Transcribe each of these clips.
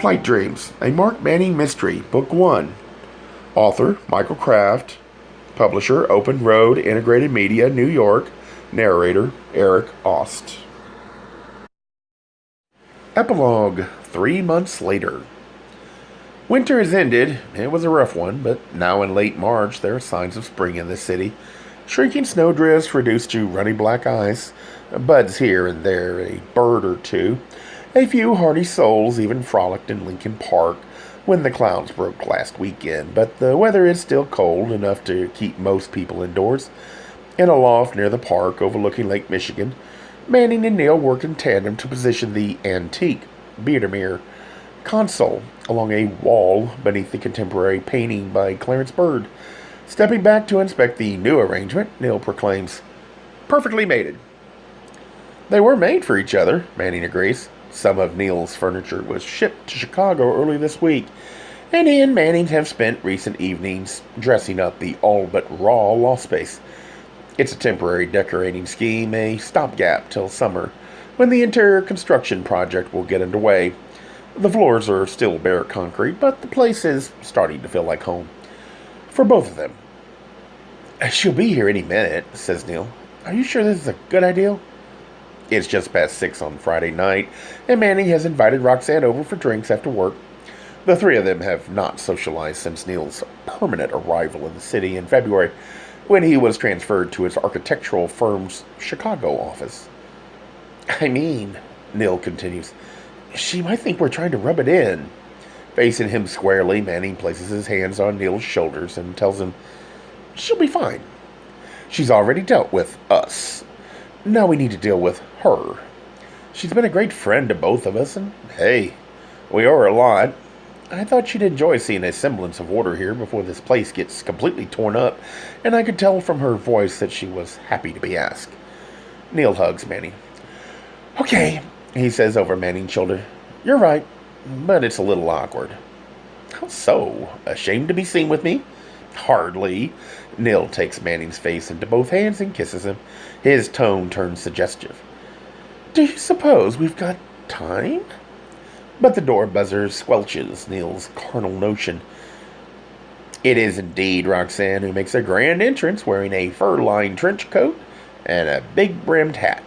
Flight Dreams, a Mark Manning mystery, Book 1. Author, Michael Kraft. Publisher, Open Road Integrated Media, New York. Narrator, Eric Ost. Epilogue, 3 months later. Winter has ended. It was a rough one, but now in late March there are signs of spring in the city. Shrinking snowdrifts reduced to runny black ice, buds here and there, a bird or two. A few hardy souls even frolicked in Lincoln Park when the clouds broke last weekend, but the weather is still cold enough to keep most people indoors. In a loft near the park overlooking Lake Michigan, Manning and Neil worked in tandem to position the antique Biedermeier console along a wall beneath the contemporary painting by Clarence Bird. Stepping back to inspect the new arrangement, Neil proclaims, "Perfectly mated." They were made for each other, Manning agrees. Some of Neil's furniture was shipped to Chicago early this week, and he and Manning have spent recent evenings dressing up the all-but-raw loft space. It's a temporary decorating scheme, a stopgap till summer, when the interior construction project will get underway. The floors are still bare concrete, but the place is starting to feel like home. For both of them. "She'll be here any minute," says Neil. "Are you sure this is a good idea?" It's just past 6 on Friday night, and Manning has invited Roxanne over for drinks after work. The three of them have not socialized since Neil's permanent arrival in the city in February, when he was transferred to his architectural firm's Chicago office. "I mean," Neil continues, "she might think we're trying to rub it in." Facing him squarely, Manning places his hands on Neil's shoulders and tells him, "She'll be fine. She's already dealt with us. Now we need to deal with her. She's been a great friend to both of us, and hey, we owe her a lot. I thought she'd enjoy seeing a semblance of order here before this place gets completely torn up, and I could tell from her voice that she was happy to be asked." Neil hugs Manning. "Okay," he says over Manning's shoulder. "You're right, but it's a little awkward." "How so? Ashamed to be seen with me?" "Hardly." Neil takes Manning's face into both hands and kisses him. His tone turns suggestive. "Do you suppose we've got time?" But the door buzzer squelches Neil's carnal notion. It is indeed Roxanne, who makes a grand entrance wearing a fur-lined trench coat and a big-brimmed hat.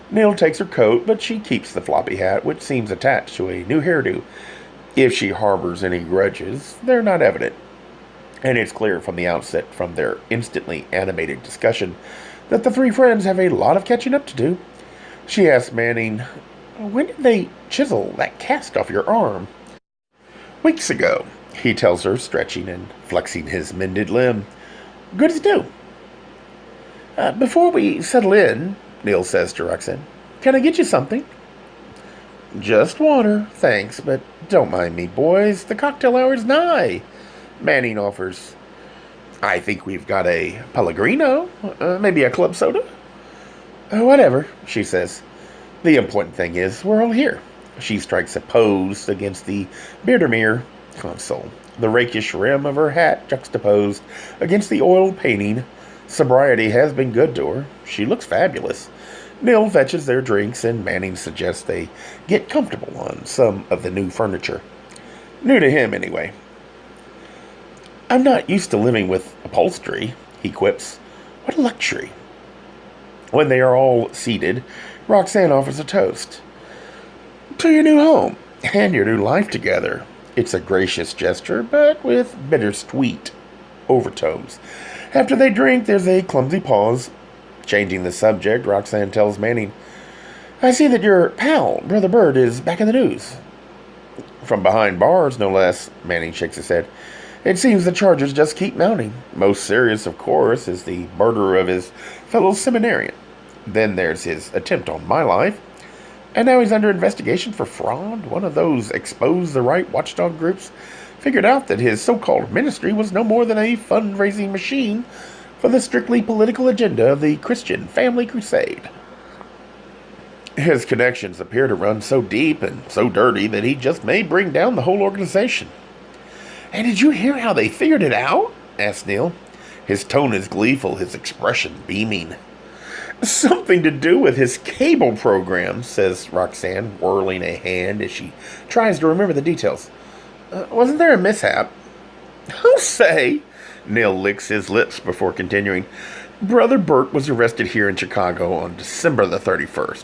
Neil takes her coat, but she keeps the floppy hat, which seems attached to a new hairdo. If she harbors any grudges, they're not evident. And it's clear from the outset, from their instantly animated discussion, that the three friends have a lot of catching up to do. She asks Manning, "When did they chisel that cast off your arm?" "Weeks ago," he tells her, stretching and flexing his mended limb. "Good as new." "Before we settle in," Neil says to Roxanne, "can I get you something?" "Just water, thanks, but don't mind me, boys. The cocktail hour's nigh," Manning offers. "I think we've got a Pellegrino, maybe a club soda?" "Whatever," she says. "The important thing is we're all here." She strikes a pose against the Biedermeier console, the rakish rim of her hat juxtaposed against the oil painting. Sobriety has been good to her. She looks fabulous. Neil fetches their drinks, and Manning suggests they get comfortable on some of the new furniture. New to him, anyway. "I'm not used to living with upholstery," he quips. "What a luxury." When they are all seated, Roxanne offers a toast. "To your new home, and your new life together." It's a gracious gesture, but with bittersweet overtones. After they drink, there's a clumsy pause. Changing the subject, Roxanne tells Manning, "I see that your pal, Brother Bird, is back in the news." "From behind bars, no less," Manning shakes his head. "It seems the charges just keep mounting. Most serious, of course, is the murder of his fellow seminarian. Then there's his attempt on my life. And now he's under investigation for fraud. One of those expose the right watchdog groups figured out that his so-called ministry was no more than a fundraising machine for the strictly political agenda of the Christian Family Crusade. His connections appear to run so deep and so dirty that he just may bring down the whole organization." "And did you hear how they figured it out?" asks Neil. His tone is gleeful, his expression beaming. Something to do with his cable program, says Roxanne, whirling a hand as she tries to remember the details. Wasn't there a mishap? Who say? Neil licks his lips before continuing. Brother Bert was arrested here in Chicago on December the 31st.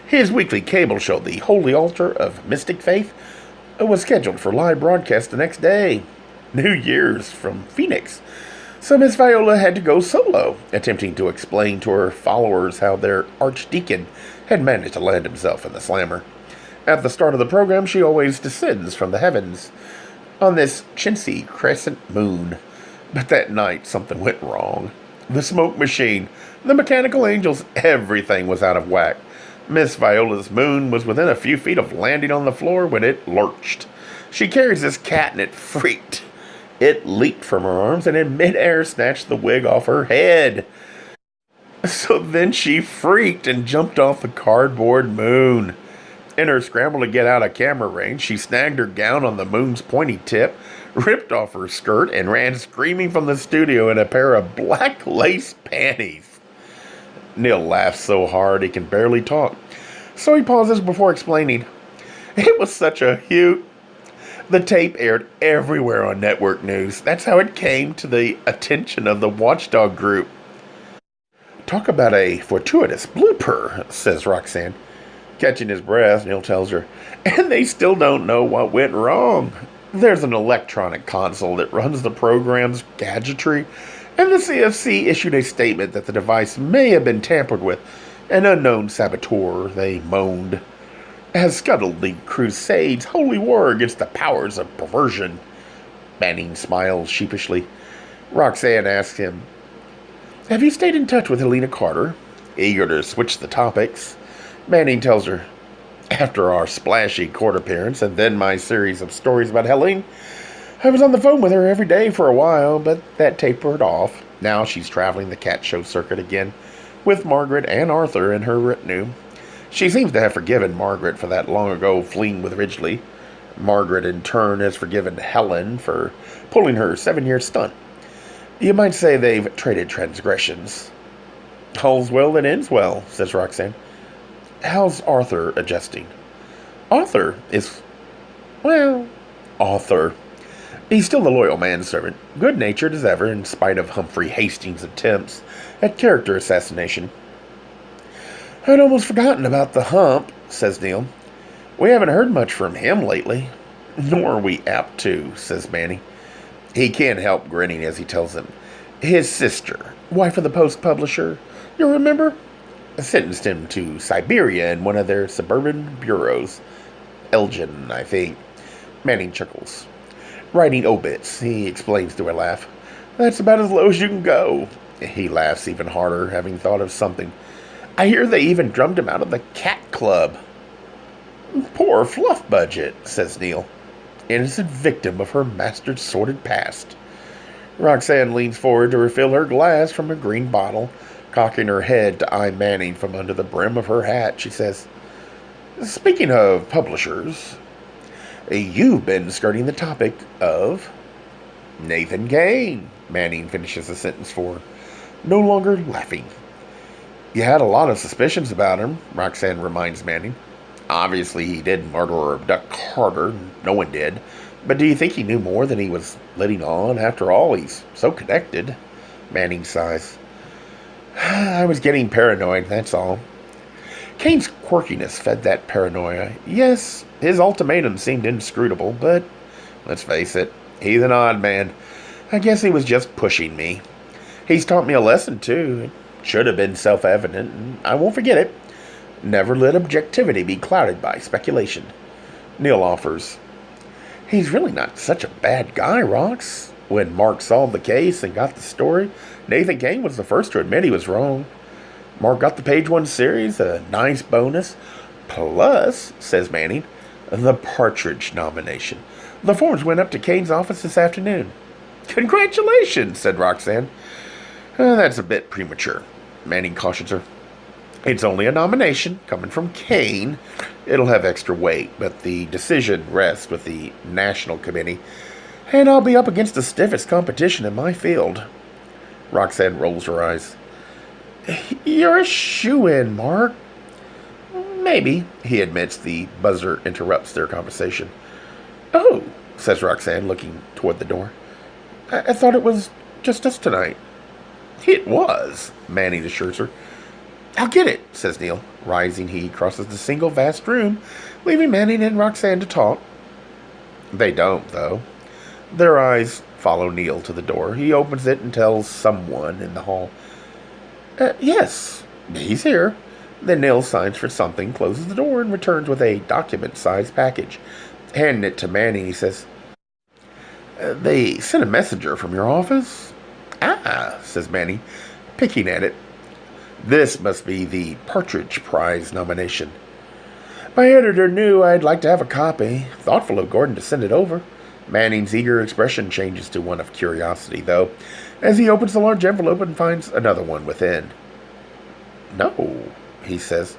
His weekly cable show, The Holy Altar of Mystic Faith, was scheduled for live broadcast the next day, New Year's, from Phoenix. So Miss Viola had to go solo, attempting to explain to her followers how their archdeacon had managed to land himself in the slammer. At the start of the program, she always descends from the heavens on this chintzy crescent moon. But that night, something went wrong. The smoke machine, the mechanical angels, everything was out of whack. Miss Viola's moon was within a few feet of landing on the floor when it lurched. She carries this cat and it freaked. It leaped from her arms and in midair snatched the wig off her head. So then she freaked and jumped off the cardboard moon. In her scramble to get out of camera range, she snagged her gown on the moon's pointy tip, ripped off her skirt, and ran screaming from the studio in a pair of black lace panties. Neil laughs so hard he can barely talk, so he pauses before explaining. It was such a hoot. The tape aired everywhere on network news. That's how it came to the attention of the watchdog group. Talk about a fortuitous blooper, says Roxanne. Catching his breath, Neil tells her, and they still don't know what went wrong. There's an electronic console that runs the program's gadgetry, and the CFC issued a statement that the device may have been tampered with. An unknown saboteur, they moaned, has scuttled the Crusade's holy war against the powers of perversion. Manning smiles sheepishly. Roxanne asks him, have you stayed in touch with Helena Carter? Eager to switch the topics, Manning tells her, after our splashy court appearance and then my series of stories about Helen, I was on the phone with her every day for a while, but that tapered off. Now she's traveling the cat show circuit again, with Margaret and Arthur in her retinue. She seems to have forgiven Margaret for that long ago fling with Ridgely. Margaret, in turn, has forgiven Helen for pulling her 7-year stunt. You might say they've traded transgressions. All's well that ends well, says Roxanne. How's Arthur adjusting? Arthur. He's still the loyal manservant, good-natured as ever in spite of Humphrey Hastings' attempts at character assassination. I'd almost forgotten about the hump, says Neil. We haven't heard much from him lately. Nor are we apt to, says Manny. He can't help grinning as he tells him. His sister, wife of the Post publisher, you remember? Sentenced him to Siberia in one of their suburban bureaus. Elgin, I think. Manning chuckles. Writing obits, he explains through a laugh. That's about as low as you can go. He laughs even harder, having thought of something. I hear they even drummed him out of the cat club. Poor fluff budget, says Neil. Innocent victim of her master's sordid past. Roxanne leans forward to refill her glass from a green bottle. Cocking her head to eye Manning from under the brim of her hat, she says, speaking of publishers, you've been skirting the topic of Nathan Kane, Manning finishes the sentence for her, no longer laughing. You had a lot of suspicions about him, Roxanne reminds Manning. Obviously he didn't murder or abduct Carter, no one did, but do you think he knew more than he was letting on? After all, he's so connected. Manning sighs. I was getting paranoid, that's all. Kane's quirkiness fed that paranoia. Yes, his ultimatum seemed inscrutable, but let's face it, he's an odd man. I guess he was just pushing me. He's taught me a lesson, too. It should have been self-evident, and I won't forget it. Never let objectivity be clouded by speculation. Neil offers, he's really not such a bad guy, Rox. When Mark solved the case and got the story, Nathan Kane was the first to admit he was wrong. Mark got the page 1 series, a nice bonus. Plus, says Manning, the Partridge nomination. The forms went up to Kane's office this afternoon. Congratulations, said Roxanne. That's a bit premature, Manning cautions her. It's only a nomination coming from Kane. It'll have extra weight, but the decision rests with the National Committee, and I'll be up against the stiffest competition in my field. Roxanne rolls her eyes. You're a shoo-in, Mark. Maybe, he admits. The buzzer interrupts their conversation. Oh, says Roxanne, looking toward the door. I thought it was just us tonight. It was, Manning assures her. I'll get it, says Neil. Rising, he crosses the single vast room, leaving Manning and Roxanne to talk. They don't, though. Their eyes follow Neil to the door. He opens it and tells someone in the hall, yes, he's here. Then Neil signs for something, closes the door, and returns with a document-sized package. Handing it to Manning, he says, they sent a messenger from your office? Ah, says Manning, picking at it. This must be the Partridge Prize nomination. My editor knew I'd like to have a copy. Thoughtful of Gordon to send it over. Manning's eager expression changes to one of curiosity, though, as he opens the large envelope and finds another one within. No, he says,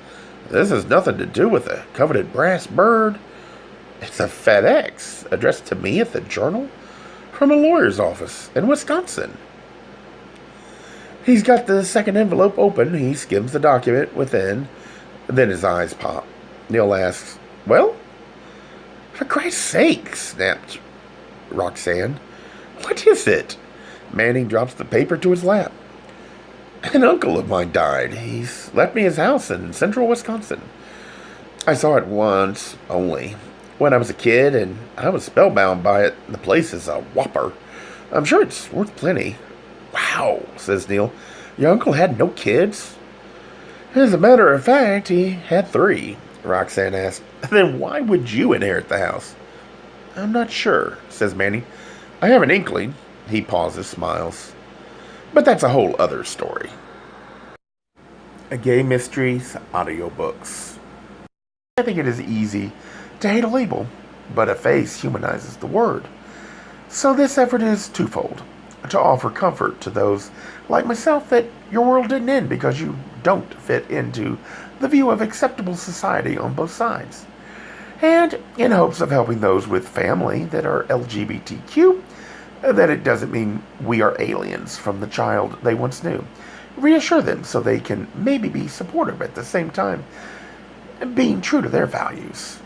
this has nothing to do with the coveted brass bird. It's a FedEx addressed to me at the Journal from a lawyer's office in Wisconsin. He's got the second envelope open. He skims the document within. Then his eyes pop. Neil asks, well? For Christ's sake, snapped Roxanne. What is it? Manning drops the paper to his lap. An uncle of mine died. He's left me his house in central Wisconsin. I saw it once, only, when I was a kid, and I was spellbound by it. The place is a whopper. I'm sure it's worth plenty. Wow, says Neil. Your uncle had no kids? As a matter of fact, he had 3, Roxanne asked. Then why would you inherit the house? I'm not sure, says Manning. I have an inkling. He pauses, smiles. But that's a whole other story. A Gay Mysteries audiobooks. I think it is easy to hate a label, but a face humanizes the word. So this effort is twofold. To offer comfort to those like myself that your world didn't end because you don't fit into the view of acceptable society on both sides. And in hopes of helping those with family that are LGBTQ, that it doesn't mean we are aliens from the child they once knew. Reassure them so they can maybe be supportive at the same time, being true to their values.